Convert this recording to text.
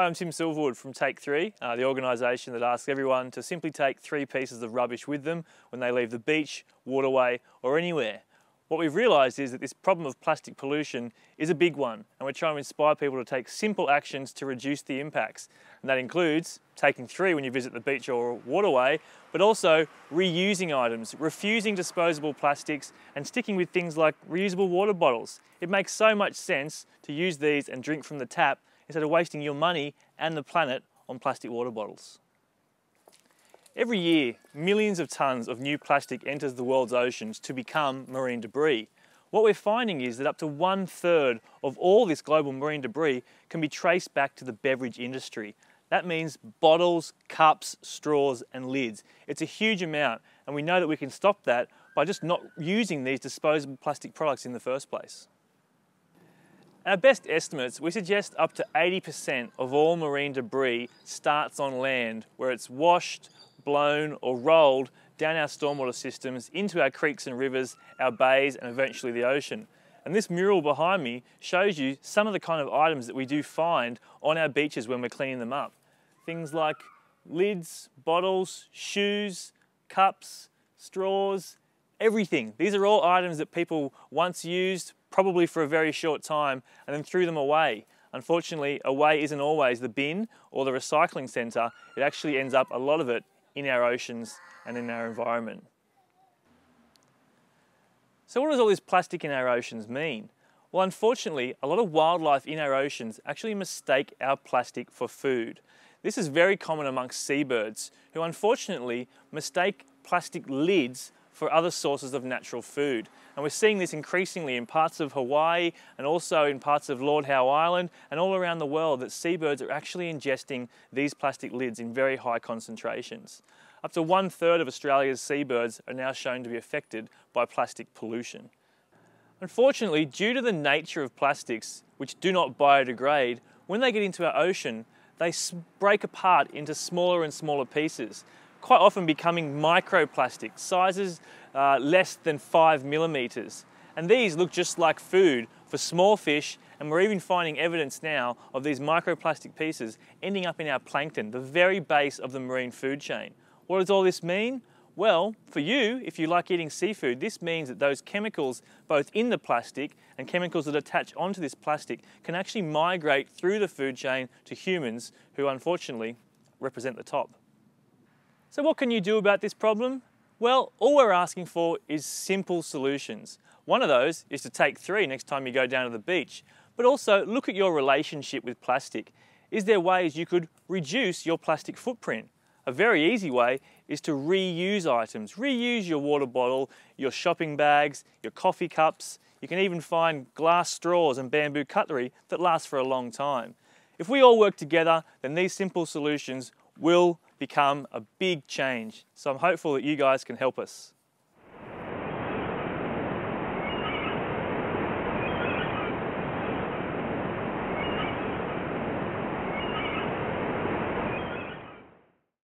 Hi, I'm Tim Silverwood from Take 3, the organisation that asks everyone to simply take 3 pieces of rubbish with them when they leave the beach, waterway or anywhere. What we've realised is that this problem of plastic pollution is a big one, and we're trying to inspire people to take simple actions to reduce the impacts. And that includes taking 3 when you visit the beach or waterway, but also reusing items, refusing disposable plastics and sticking with things like reusable water bottles. It makes so much sense to use these and drink from the tap instead of wasting your money and the planet on plastic water bottles. Every year, millions of tonnes of new plastic enters the world's oceans to become marine debris. What we're finding is that up to 1/3 of all this global marine debris can be traced back to the beverage industry. That means bottles, cups, straws and lids. It's a huge amount, and we know that we can stop that by just not using these disposable plastic products in the first place. Our best estimates, we suggest up to 80% of all marine debris starts on land, where it's washed, blown or rolled down our stormwater systems into our creeks and rivers, our bays and eventually the ocean. And this mural behind me shows you some of the kind of items that we do find on our beaches when we're cleaning them up. Things like lids, bottles, shoes, cups, straws, everything. These are all items that people once used, probably for a very short time, and then threw them away. Unfortunately, away isn't always the bin or the recycling centre. It actually ends up, a lot of it, in our oceans and in our environment. So what does all this plastic in our oceans mean? Well, unfortunately, a lot of wildlife in our oceans actually mistake our plastic for food. This is very common amongst seabirds, who unfortunately mistake plastic lids for other sources of natural food. And we're seeing this increasingly in parts of Hawaii and also in parts of Lord Howe Island and all around the world, that seabirds are actually ingesting these plastic lids in very high concentrations. Up to 1/3 of Australia's seabirds are now shown to be affected by plastic pollution. Unfortunately, due to the nature of plastics, which do not biodegrade, when they get into our ocean, they break apart into smaller and smaller pieces, quite often becoming microplastics, sizes less than 5 millimeters. And these look just like food for small fish, and we're even finding evidence now of these microplastic pieces ending up in our plankton, the very base of the marine food chain. What does all this mean? Well, for you, if you like eating seafood, this means that those chemicals, both in the plastic and chemicals that attach onto this plastic, can actually migrate through the food chain to humans, who unfortunately represent the top. So what can you do about this problem? Well, all we're asking for is simple solutions. One of those is to take 3 next time you go down to the beach, but also look at your relationship with plastic. Is there ways you could reduce your plastic footprint? A very easy way is to reuse items. Reuse your water bottle, your shopping bags, your coffee cups. You can even find glass straws and bamboo cutlery that last for a long time. If we all work together, then these simple solutions will become a big change. So I'm hopeful that you guys can help us.